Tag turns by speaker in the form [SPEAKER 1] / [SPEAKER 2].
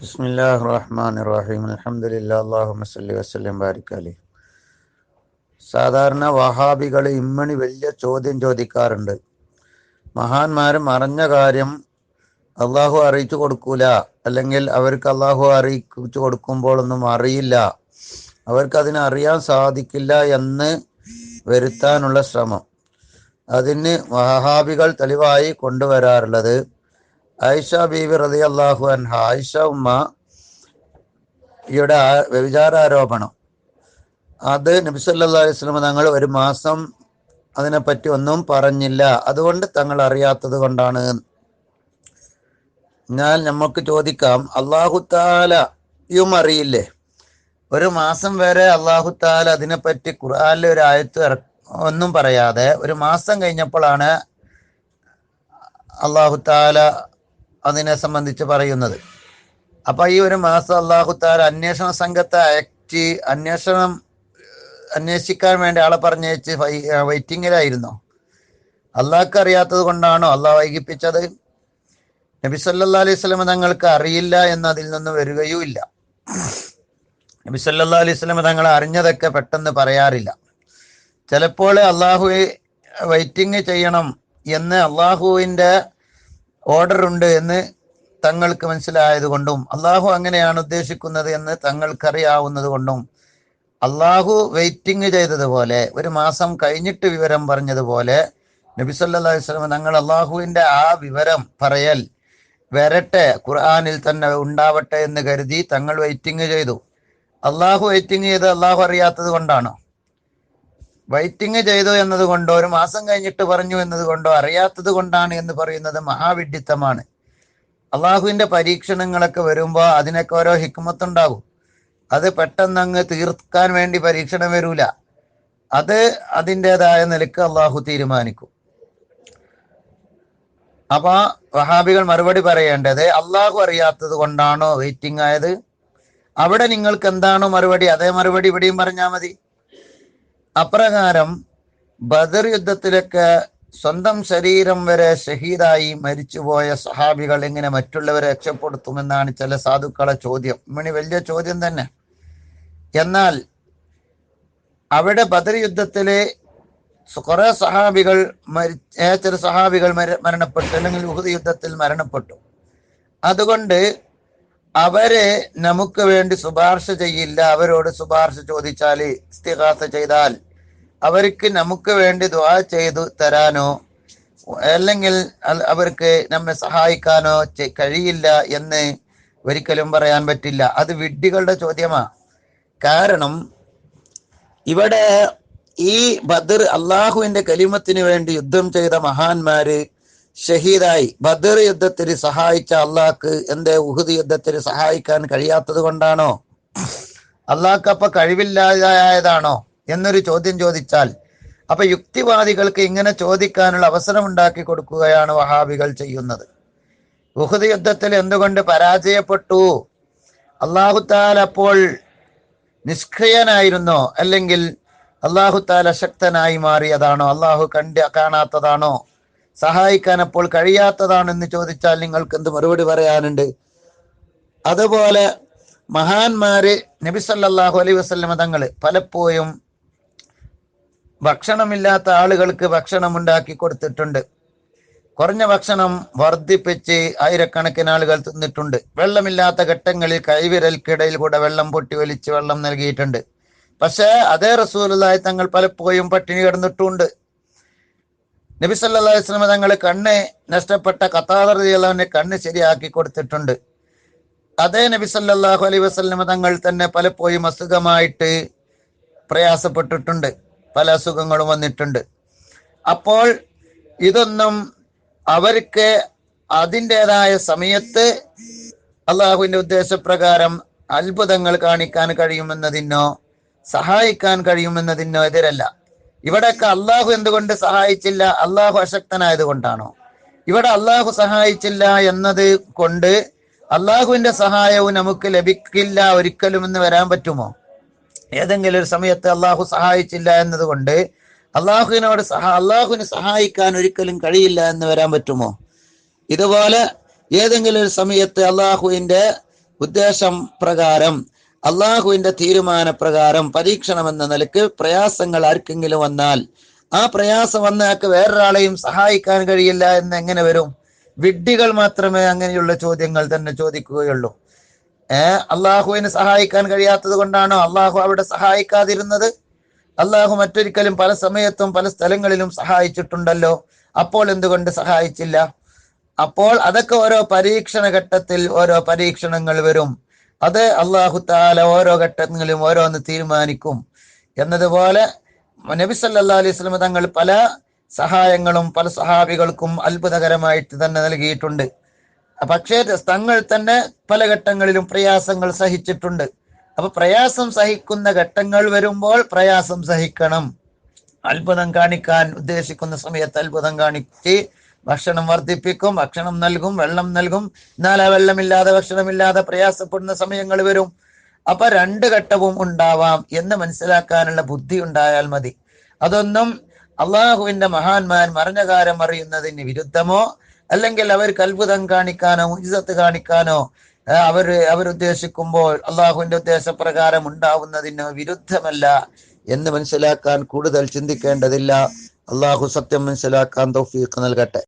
[SPEAKER 1] ബിസ്മില്ലാഹിർ റഹ്മാനിർ റഹീം. അൽഹംദുലില്ലാഹി അല്ലാഹുമ്മ സ്വല്ലി വസല്ലം ബാരിക് അലൈഹി. സാധാരണ വഹാബികൾ ഇമ്മണി വലിയ ചോദ്യം ചോദിക്കാറുണ്ട്. മഹാന്മാരും അറിഞ്ഞ കാര്യം അള്ളാഹു അറിയിച്ചു കൊടുക്കൂല, അല്ലെങ്കിൽ അവർക്ക് അള്ളാഹു അറിയിച്ചു കൊടുക്കുമ്പോഴൊന്നും അറിയില്ല, അവർക്കതിനെ അറിയാൻ സാധിക്കില്ല എന്ന് വരുത്താനുള്ള ശ്രമം. അതിന് വഹാബികൾ തെളിവായി കൊണ്ടുവരാറുള്ളത് ആയിഷ ബീവി റളിയല്ലാഹു അൻഹ, ആയിഷ ഉമ്മ യുടെ വ്യഭിചാരാരോപണം, അത് നബി സല്ലല്ലാഹു അലൈഹി വസല്ലം തങ്ങൾ ഒരു മാസം അതിനെപ്പറ്റി ഒന്നും പറഞ്ഞില്ല, അതുകൊണ്ട് തങ്ങൾ അറിയാത്തത് കൊണ്ടാണ്. ഞാൻ നമുക്ക് ചോദിക്കാം, അല്ലാഹു തആലയും അറിയില്ലേ? ഒരു മാസം വരെ അല്ലാഹു തആല അതിനെപ്പറ്റി ഖുർആനിൽ ഒരു ആയത്ത് ഒന്നും പറയാതെ ഒരു മാസം കഴിഞ്ഞപ്പോഴാണ് അല്ലാഹു തആല അതിനെ സംബന്ധിച്ച് പറയുന്നത്. അപ്പൊ ഈ ഒരു മാസം അല്ലാഹു തആല അന്വേഷണ സംഘത്തെ അയച്ച് അന്വേഷിക്കാൻ വേണ്ടി ആളെ പറഞ്ഞയച്ച് വെയിറ്റിങ്ങിലായിരുന്നോ? അള്ളാഹ്ക്ക് അറിയാത്തത് കൊണ്ടാണോ അള്ളാഹ് വൈകിപ്പിച്ചത്? നബി സല്ലല്ലാഹു അലൈഹി വസല്ലം തങ്ങൾക്ക് അറിയില്ല എന്ന് അതിൽ നിന്ന് വരികയുമില്ല. നബി സല്ലല്ലാഹു അലൈഹി വസല്ലം തങ്ങൾ അറിഞ്ഞതൊക്കെ പെട്ടെന്ന് പറയാറില്ല. ചിലപ്പോൾ അള്ളാഹു വെയിറ്റിംഗ് ചെയ്യണം എന്ന് അള്ളാഹുവിൻ്റെ ഓർഡർ ഉണ്ട് എന്ന് തങ്ങൾക്ക് മനസ്സിലായത് കൊണ്ടും അള്ളാഹു അങ്ങനെയാണ് ഉദ്ദേശിക്കുന്നത് എന്ന് തങ്ങൾക്കറിയാവുന്നത് കൊണ്ടും അള്ളാഹു വെയിറ്റിംഗ് ചെയ്തതുപോലെ ഒരു മാസം കഴിഞ്ഞിട്ട് വിവരം പറഞ്ഞതുപോലെ നബി സല്ലല്ലാഹു അലൈഹി വസല്ലം തങ്ങൾ അള്ളാഹുവിൻ്റെ ആ വിവരം പറയൽ വരട്ടെ, ഖുർആനിൽ തന്നെ ഉണ്ടാവട്ടെ എന്ന് കരുതി തങ്ങൾ വെയിറ്റിംഗ് ചെയ്തു. അള്ളാഹു വെയിറ്റിംഗ് ചെയ്ത് അള്ളാഹു അറിയാത്തത് കൊണ്ടാണോ? വെയിറ്റിംഗ് ചെയ്തു എന്നതുകൊണ്ടോ ഒരു മാസം കഴിഞ്ഞിട്ട് പറഞ്ഞു എന്നതുകൊണ്ടോ അറിയാത്തത് കൊണ്ടാണ് എന്ന് പറയുന്നത് മഹാവിഡ്ഢിത്തമാണ്. അള്ളാഹുവിൻ്റെ പരീക്ഷണങ്ങളൊക്കെ വരുമ്പോൾ അതിനൊക്കെ ഓരോ ഹിക്മത്തുണ്ടാകും. അത് പെട്ടെന്ന് അങ്ങ് തീർക്കാൻ വേണ്ടി പരീക്ഷണം വരൂല. അത് അതിൻ്റെതായ നിലക്ക് അള്ളാഹു തീരുമാനിക്കും. അപ്പൊ വഹാബികൾ മറുപടി പറയേണ്ടത്, അള്ളാഹു അറിയാത്തത് കൊണ്ടാണോ വെയിറ്റിംഗ് ആയത്? അവിടെ നിങ്ങൾക്ക് എന്താണോ മറുപടി, അതേ മറുപടി ഇവിടെയും പറഞ്ഞാൽ മതി. അപ്രകാരം ബദർ യുദ്ധത്തിലൊക്കെ സ്വന്തം ശരീരം വരെ ഷഹീദായി മരിച്ചുപോയ സഹാബികൾ എങ്ങനെ മറ്റുള്ളവരെ രക്ഷപ്പെടുത്തുമെന്നാണ് ചില സാധുക്കളെ ചോദ്യം. ഇമ്മണി വലിയ ചോദ്യം തന്നെ. എന്നാൽ അവിടെ ബദർ യുദ്ധത്തില് കുറെ സഹാബികൾ ചില സഹാബികൾ മരണപ്പെട്ടു, അല്ലെങ്കിൽ ഉഹദ് യുദ്ധത്തിൽ മരണപ്പെട്ടു. അതുകൊണ്ട് അവരെ നമുക്ക് വേണ്ടി ശുപാർശ ചെയ്യില്ല. അവരോട് ശുപാർശ ചോദിച്ചാൽ, ഇസ്തിഗാസ ചെയ്താൽ അവർക്ക് നമുക്ക് വേണ്ടി ദുആ ചെയ്തു തരാനോ അല്ലെങ്കിൽ അവർക്ക് നമ്മെ സഹായിക്കാനോ കഴിയില്ല എന്ന് ഒരിക്കലും പറയാൻ പറ്റില്ല. അത് വിഡ്ഢികളുടെ ചോദ്യമാണ്. കാരണം ഇവിടെ ഈ ബദർ അള്ളാഹുവിന്റെ കലിമത്തിന് വേണ്ടി യുദ്ധം ചെയ്ത മഹാന്മാര് ഷഹീദായി. ബദർ യുദ്ധത്തിന് സഹായിച്ച അള്ളാഹ്ക്ക് എന്തേ ഉഹദ് യുദ്ധത്തിന് സഹായിക്കാൻ കഴിയാത്തത് കൊണ്ടാണോ? അള്ളാഹ്ക്ക് അപ്പൊ കഴിവില്ലാതായതാണോ എന്നൊരു ചോദ്യം ചോദിച്ചാൽ, അപ്പൊ യുക്തിവാദികൾക്ക് ഇങ്ങനെ ചോദിക്കാനുള്ള അവസരം ഉണ്ടാക്കി കൊടുക്കുകയാണ് വഹാബികൾ ചെയ്യുന്നത്. ഉഹദ് യുദ്ധത്തിൽ എന്തുകൊണ്ട് പരാജയപ്പെട്ടു? അല്ലാഹു തആല അപ്പോൾ നിഷ്ക്രിയനായിരുന്നോ, അല്ലെങ്കിൽ അല്ലാഹു തആല ശക്തനായി മാറിയതാണോ, അല്ലാഹു കാണാത്തതാണോ, സഹായിക്കാൻ അപ്പോൾ കഴിയാത്തതാണോ എന്ന് ചോദിച്ചാൽ നിങ്ങൾക്ക് എന്ത് മറുപടി പറയാനുണ്ട്? അതുപോലെ മഹാന്മാര് നബി സല്ലല്ലാഹു അലൈഹി വസല്ലം തങ്ങൾ പലപ്പോഴും ഭക്ഷണമില്ലാത്ത ആളുകൾക്ക് ഭക്ഷണം ഉണ്ടാക്കി കൊടുത്തിട്ടുണ്ട്. കുറഞ്ഞ ഭക്ഷണം വർദ്ധിപ്പിച്ച് ആയിരക്കണക്കിന് ആളുകൾ തിന്നിട്ടുണ്ട്. വെള്ളമില്ലാത്ത ഘട്ടങ്ങളിൽ കൈവിരൽക്കിടയിൽ കൂടെ വെള്ളം പൊട്ടി വലിച്ച് വെള്ളം നൽകിയിട്ടുണ്ട്. പക്ഷേ അതേ റസൂലുള്ളാഹി തങ്ങൾ പലപ്പോഴും പട്ടിണി കിടന്നിട്ടുണ്ട്. നബി സല്ലല്ലാഹു അലൈഹി വസല്ലം തങ്ങൾ കണ്ണ് നഷ്ടപ്പെട്ട ഖത്താദ റളിയല്ലാഹു അൻഹു കണ്ണ് ശരിയാക്കി കൊടുത്തിട്ടുണ്ട്. അതേ നബി സല്ലല്ലാഹു അലൈഹി വസല്ലം തങ്ങൾ തന്നെ പലപ്പോഴും അസുഖമായിട്ട് പ്രയാസപ്പെട്ടിട്ടുണ്ട്, പല അസുഖങ്ങളും വന്നിട്ടുണ്ട്. അപ്പോൾ ഇതൊന്നും അവർക്ക് അതിൻ്റെതായ സമയത്ത് അള്ളാഹുവിന്റെ ഉദ്ദേശപ്രകാരം അത്ഭുതങ്ങൾ കാണിക്കാൻ കഴിയുമെന്നതിനോ സഹായിക്കാൻ കഴിയുമെന്നതിനോ എതിരല്ല. ഇവിടെയൊക്കെ അള്ളാഹു എന്തുകൊണ്ട് സഹായിച്ചില്ല? അള്ളാഹു അശക്തനായത് കൊണ്ടാണോ? ഇവിടെ അള്ളാഹു സഹായിച്ചില്ല എന്നത് കൊണ്ട് അള്ളാഹുവിന്റെ സഹായവും നമുക്ക് ലഭിക്കില്ല ഒരിക്കലും എന്ന് വരാൻ പറ്റുമോ? ഏതെങ്കിലും ഒരു സമയത്ത് അള്ളാഹു സഹായിച്ചില്ല എന്നതുകൊണ്ട് അള്ളാഹുവിന് സഹായിക്കാൻ ഒരിക്കലും കഴിയില്ല എന്ന് വരാൻ പറ്റുമോ? ഇതുപോലെ ഏതെങ്കിലും ഒരു സമയത്ത് അള്ളാഹുവിന്റെ ഉദ്ദേശം പ്രകാരം അള്ളാഹുവിന്റെ തീരുമാനപ്രകാരം പരീക്ഷണം എന്ന നിലക്ക് പ്രയാസങ്ങൾ ആർക്കെങ്കിലും വന്നാൽ ആ പ്രയാസം വന്നയാൾക്ക് വേറൊരാളെയും സഹായിക്കാൻ കഴിയില്ല എന്ന് എങ്ങനെ വരും? വിഡ്ഢികൾ മാത്രമേ അങ്ങനെയുള്ള ചോദ്യങ്ങൾ തന്നെ ചോദിക്കുകയുള്ളൂ. അള്ളാഹുവിന് സഹായിക്കാൻ കഴിയാത്തത് കൊണ്ടാണോ അള്ളാഹു അവിടെ സഹായിക്കാതിരുന്നത്? അള്ളാഹു മറ്റൊരിക്കലും പല സമയത്തും പല സ്ഥലങ്ങളിലും സഹായിച്ചിട്ടുണ്ടല്ലോ, അപ്പോൾ എന്തുകൊണ്ട് സഹായിച്ചില്ല? അപ്പോൾ അതൊക്കെ ഓരോ പരീക്ഷണ ഘട്ടത്തിൽ ഓരോ പരീക്ഷണങ്ങൾ വരും. അത് അള്ളാഹു തആല ഓരോ ഘട്ടങ്ങളിലും ഓരോന്ന് തീരുമാനിക്കും. എന്നതുപോലെ നബി സല്ലല്ലാഹു അലൈഹി വസല്ലം തങ്ങൾ പല സഹായങ്ങളും പല സഹാബികൾക്കും അത്ഭുതകരമായിട്ട് തന്നെ നൽകിയിട്ടുണ്ട്. പക്ഷേ തങ്ങൾ തന്നെ പല ഘട്ടങ്ങളിലും പ്രയാസങ്ങൾ സഹിച്ചിട്ടുണ്ട്. അപ്പൊ പ്രയാസം സഹിക്കുന്ന ഘട്ടങ്ങൾ വരുമ്പോൾ പ്രയാസം സഹിക്കണം. അത്ഭുതം കാണിക്കാൻ ഉദ്ദേശിക്കുന്ന സമയത്ത് അത്ഭുതം കാണിച്ച് ഭക്ഷണം വർദ്ധിപ്പിക്കും, ഭക്ഷണം നൽകും, വെള്ളം നൽകും. എന്നാൽ ആ വെള്ളമില്ലാതെ ഭക്ഷണമില്ലാതെ പ്രയാസപ്പെടുന്ന സമയങ്ങൾ വരും. അപ്പൊ രണ്ട് ഘട്ടവും ഉണ്ടാവാം എന്ന് മനസ്സിലാക്കാനുള്ള ബുദ്ധി ഉണ്ടായാൽ മതി. അതൊന്നും അള്ളാഹുവിന്റെ മഹാന്മാർ മറഞ്ഞ കാര്യം അറിയുന്നതിന് വിരുദ്ധമോ അല്ലെങ്കിൽ അവർക്ക് അത്ഭുതം കാണിക്കാനോ മുഅ്ജിസത്ത് കാണിക്കാനോ അവരുദ്ദേശിക്കുമ്പോൾ അള്ളാഹുവിന്റെ ഉദ്ദേശപ്രകാരം ഉണ്ടാവുന്നതിന് വിരുദ്ധമല്ല എന്ന് മനസ്സിലാക്കാൻ കൂടുതൽ ചിന്തിക്കേണ്ടതില്ല. അള്ളാഹു സത്യം മനസ്സിലാക്കാൻ തൗഫീഖ് നൽകട്ടെ.